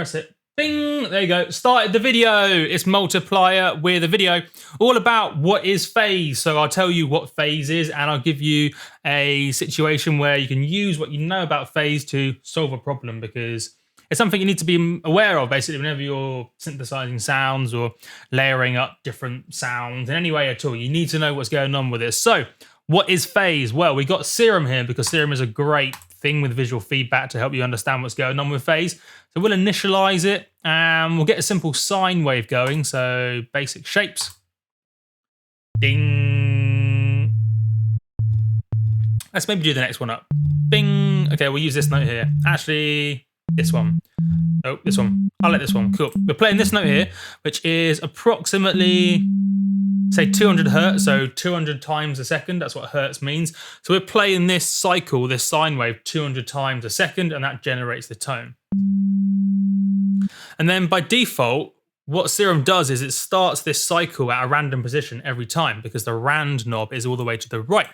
press it. Bing! There you go. Started the video. It's multiplier with a video all about what is phase. So I'll tell you what phase is, and I'll give you a situation where you can use what you know about phase to solve a problem, because it's something you need to be aware of basically whenever you're synthesizing sounds or layering up different sounds in any way at all. You need to know what's going on with this. So what is phase? Well, we got Serum here because Serum is a great thing with visual feedback to help you understand what's going on with phase. So we'll initialize it and we'll get a simple sine wave going. So basic shapes. Ding. Let's maybe do the next one up. Bing. Okay, we'll use this note here. Actually, this one. Oh, this one. I like this one. Cool. We're playing this note here, which is approximately, say, 200 hertz, so 200 times a second. That's what hertz means. So we're playing this cycle, this sine wave, 200 times a second, and that generates the tone. And then by default, what Serum does is it starts this cycle at a random position every time, because the rand knob is all the way to the right.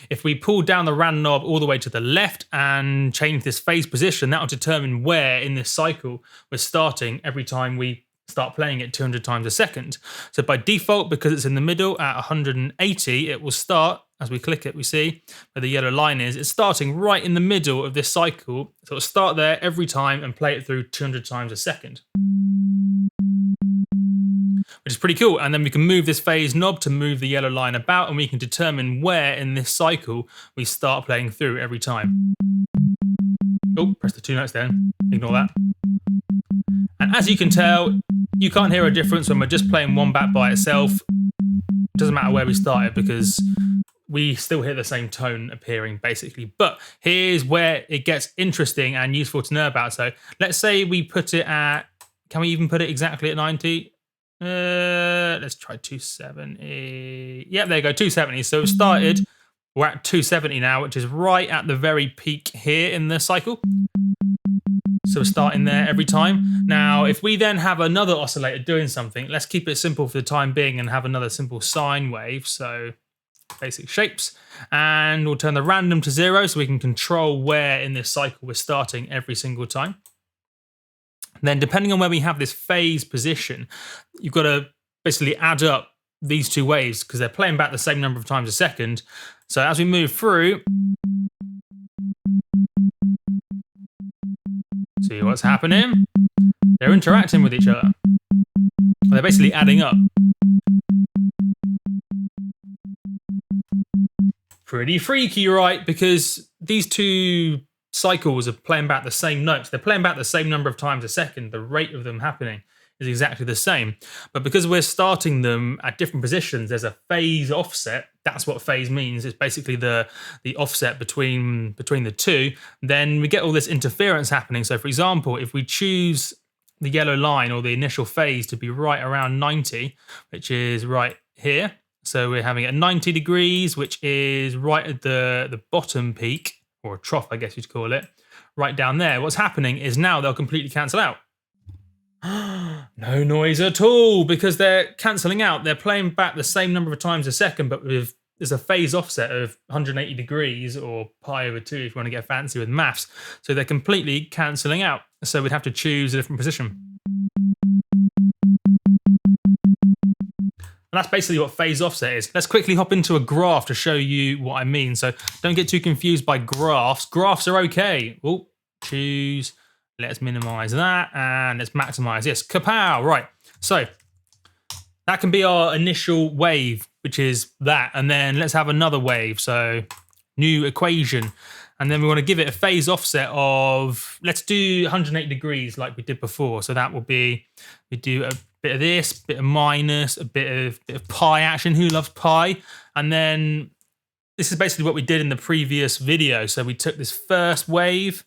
If we pull down the rand knob all the way to the left and change this phase position, that will determine where in this cycle we're starting every time we start playing it 200 times a second. So by default, because it's in the middle at 180, it will start, as we click it, we see where the yellow line is, it's starting right in the middle of this cycle. So it'll start there every time and play it through 200 times a second, which is pretty cool. And then we can move this phase knob to move the yellow line about, and we can determine where in this cycle we start playing through every time. Oh, press the two notes then, ignore that. And as you can tell, you can't hear a difference when we're just playing one back by itself. It doesn't matter where we started because we still hear the same tone appearing basically. But here's where it gets interesting and useful to know about. So let's say we put it at, can we even put it exactly at 90? Let's try 270. Yeah, there you go, 270. So we've started, we're at 270 now, which is right at the very peak here in the cycle. So we're starting there every time. Now, if we then have another oscillator doing something, let's keep it simple for the time being and have another simple sine wave. So basic shapes, and we'll turn the random to 0 so we can control where in this cycle we're starting every single time. Then depending on where we have this phase position, you've got to basically add up these two waves because they're playing back the same number of times a second. So as we move through, see what's happening? They're interacting with each other. They're basically adding up. Pretty freaky, right? Because these two cycles are playing back the same notes. They're playing back the same number of times a second. The rate of them happening is exactly the same. But because we're starting them at different positions, there's a phase offset. That's what phase means. It's basically the offset between the two. Then we get all this interference happening. So for example, if we choose the yellow line or the initial phase to be right around 90, which is right here. So we're having it at 90 degrees, which is right at the bottom peak, or a trough, I guess you'd call it, right down there. What's happening is now they'll completely cancel out. No noise at all, because they're cancelling out. They're playing back the same number of times a second, but there's a phase offset of 180 degrees, or pi over 2 if you want to get fancy with maths. So they're completely cancelling out. So we'd have to choose a different position. And that's basically what phase offset is. Let's quickly hop into a graph to show you what I mean. So don't get too confused by graphs. Graphs are okay. Oh, choose. Let's minimize that and let's maximize this. Kapow! Right. So that can be our initial wave, which is that. And then let's have another wave. So new equation. And then we want to give it a phase offset of, let's do 180 degrees like we did before. So that will be, we do a bit of this, bit of minus, a bit of pi action. Who loves pi? And then this is basically what we did in the previous video. So we took this first wave,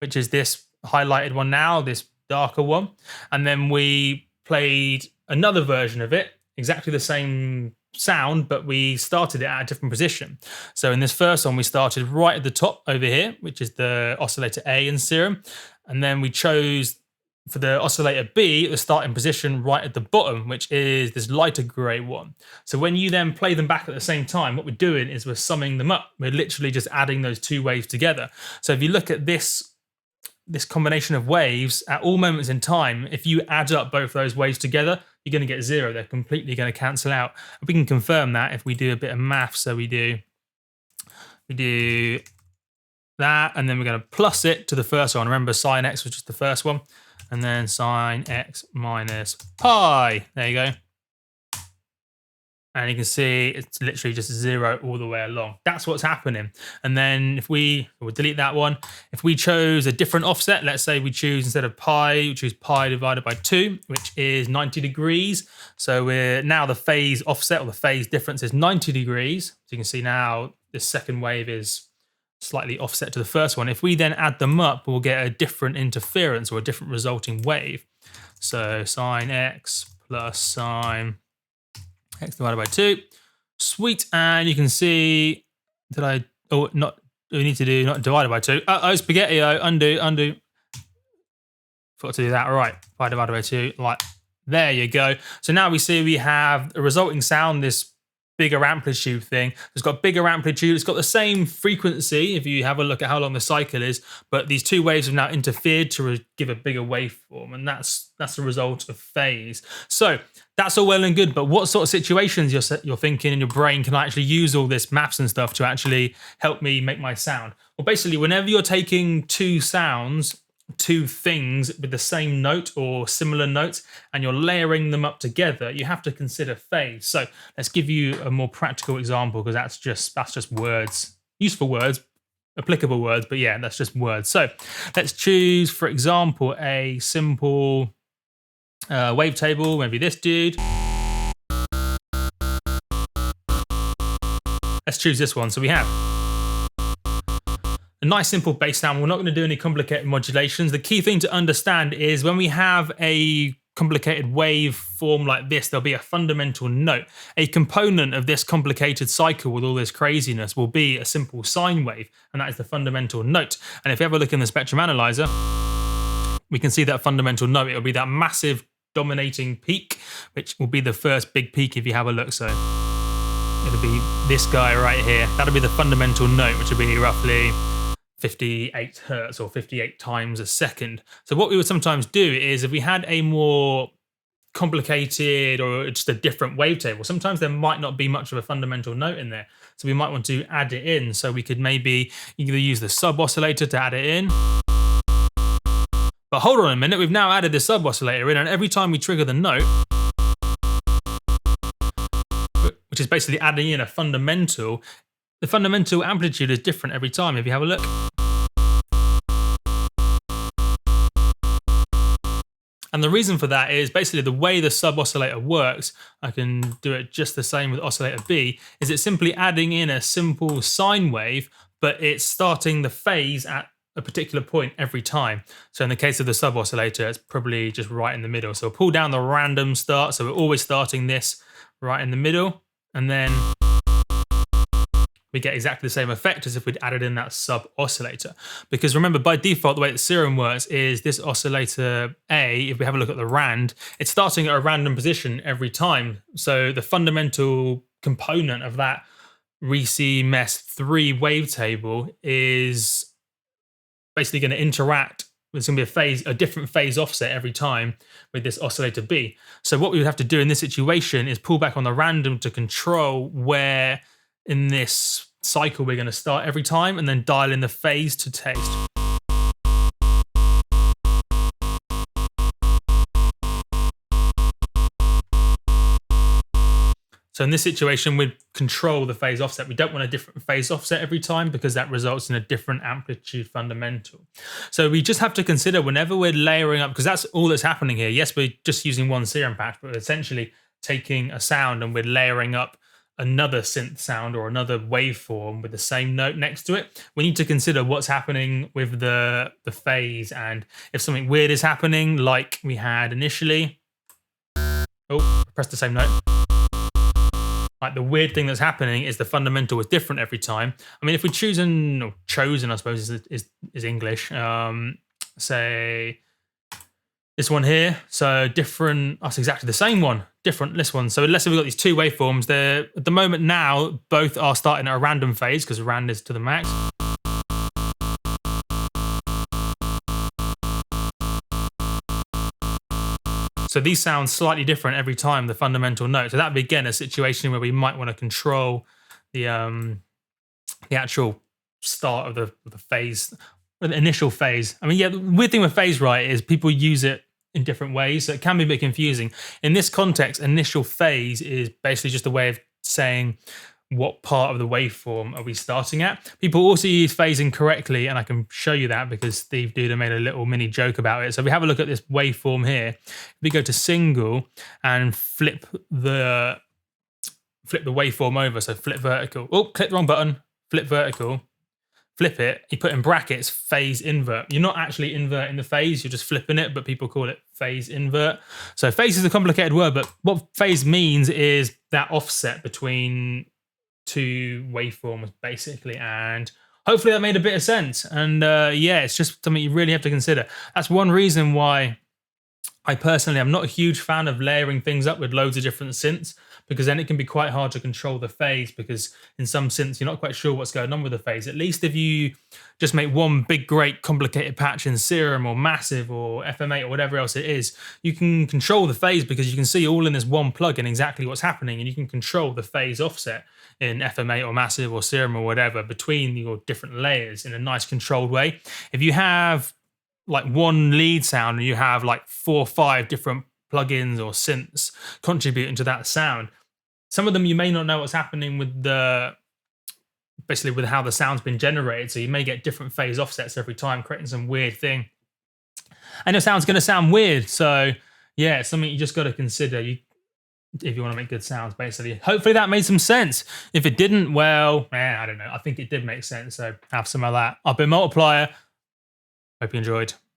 which is this highlighted one now, this darker one. And then we played another version of it, exactly the same sound, but we started it at a different position. So in this first one, we started right at the top over here, which is the oscillator A in Serum. And then we chose for the oscillator B, the starting position right at the bottom, which is this lighter grey one. So when you then play them back at the same time, what we're doing is we're summing them up. We're literally just adding those two waves together. So if you look at this this combination of waves at all moments in time, if you add up both those waves together, you're going to get 0. They're completely going to cancel out. We can confirm that if we do a bit of math. So we do that, and then we're going to plus it to the first one. Remember, sine x was just the first one, and then sine x minus pi. There you go. And you can see it's literally just 0 all the way along. That's what's happening. And then if we'll delete that one. If we chose a different offset, let's say we choose, instead of pi, we choose pi divided by 2, which is 90 degrees. So we're now the phase offset, or the phase difference, is 90 degrees. So you can see now this second wave is slightly offset to the first one. If we then add them up, we'll get a different interference, or a different resulting wave. So sine x plus sine x divided by 2. Sweet. And you can see, we need to do not divided by 2. Spaghetti-o, undo. Forgot to do that. Right, pi divided by 2, like, there you go. So now we see we have a resulting sound, this bigger amplitude thing. It's got bigger amplitude. It's got the same frequency if you have a look at how long the cycle is, but these two waves have now interfered to give a bigger waveform, and that's the result of phase. So that's all well and good, but what sort of situations you're thinking in your brain can I actually use all this maths and stuff to actually help me make my sound? Well, basically, whenever you're taking two sounds, two things with the same note or similar notes, and you're layering them up together, you have to consider phase. So let's give you a more practical example, because that's just words, useful words, applicable words, but yeah, that's just words. So let's choose, for example, a simple wavetable, maybe this dude. Let's choose this one. So we have a nice simple bass sound. We're not going to do any complicated modulations. The key thing to understand is when we have a complicated wave form like this, there'll be a fundamental note. A component of this complicated cycle with all this craziness will be a simple sine wave, and that is the fundamental note. And if you have a look in the spectrum analyzer, we can see that fundamental note. It'll be that massive dominating peak, which will be the first big peak if you have a look. So it'll be this guy right here. That'll be the fundamental note, which will be roughly 58 hertz, or 58 times a second. So what we would sometimes do is, if we had a more complicated or just a different wavetable, sometimes there might not be much of a fundamental note in there. So we might want to add it in. So we could maybe either use the sub oscillator to add it in. But hold on a minute, we've now added the sub oscillator in, and every time we trigger the note, which is basically adding in a fundamental, the fundamental amplitude is different every time if you have a look. And the reason for that is basically the way the sub oscillator works. I can do it just the same with oscillator B, is it's simply adding in a simple sine wave, but it's starting the phase at a particular point every time. So in the case of the sub oscillator, it's probably just right in the middle. So we'll pull down the random start. So we're always starting this right in the middle, and then we get exactly the same effect as if we'd added in that sub oscillator. Because remember, by default, the way that serum works is this oscillator A, if we have a look at the rand, it's starting at a random position every time. So the fundamental component of that RC-MES3 wavetable is basically going to interact. There's going to be a different phase offset every time with this oscillator B. So what we would have to do in this situation is pull back on the random to control where in this cycle we're going to start every time, and then dial in the phase to taste. So in this situation, we'd control the phase offset. We don't want a different phase offset every time, because that results in a different amplitude fundamental. So we just have to consider whenever we're layering up, because that's all that's happening here. Yes, we're just using one serum patch, but we're essentially taking a sound and we're layering up another synth sound or another waveform with the same note next to it. We need to consider what's happening with the phase, and if something weird is happening like we had initially. Oh, press the same note. Like, the weird thing that's happening is the fundamental is different every time. I mean, if we chosen, I suppose is English, say this one here, so different, that's exactly the same one, different this one. So let's say we've got these two waveforms, they're at the moment now, both are starting at a random phase because rand is to the max. So these sound slightly different every time, the fundamental note. So that'd be, again, a situation where we might want to control the actual start of the phase, the initial phase. I mean, yeah, the weird thing with phase right is people use it in different ways, so it can be a bit confusing. In this context, initial phase is basically just a way of saying what part of the waveform are we starting at. People also use phase incorrectly, and I can show you that because Steve Duda made a little mini joke about it. So if we have a look at this waveform here, we go to single and flip the waveform over. So flip vertical. Oh, click the wrong button. Flip vertical. Flip it. You put in brackets phase invert. You're not actually inverting the phase, you're just flipping it, but people call it phase invert. So phase is a complicated word, but what phase means is that offset between two waveforms, basically. And hopefully that made a bit of sense. And yeah, it's just something you really have to consider. That's one reason why I personally am not a huge fan of layering things up with loads of different synths, because then it can be quite hard to control the phase, because in some synths you're not quite sure what's going on with the phase. At least if you just make one big great complicated patch in Serum or Massive or FM8 or whatever else it is, you can control the phase because you can see all in this one plugin exactly what's happening, and you can control the phase offset in FM8 or Massive or Serum or whatever between your different layers in a nice controlled way. If you have like one lead sound and you have like 4 or 5 different plugins or synths contributing to that sound, some of them you may not know what's happening with basically with how the sound's been generated, so you may get different phase offsets every time, creating some weird thing, and your sound's going to sound weird. So yeah, it's something you just got to consider if you want to make good sounds, basically. Hopefully that made some sense. If it didn't, well, I don't know, I think it did make sense, so have some of that. I've been Multiplier. Hope you enjoyed.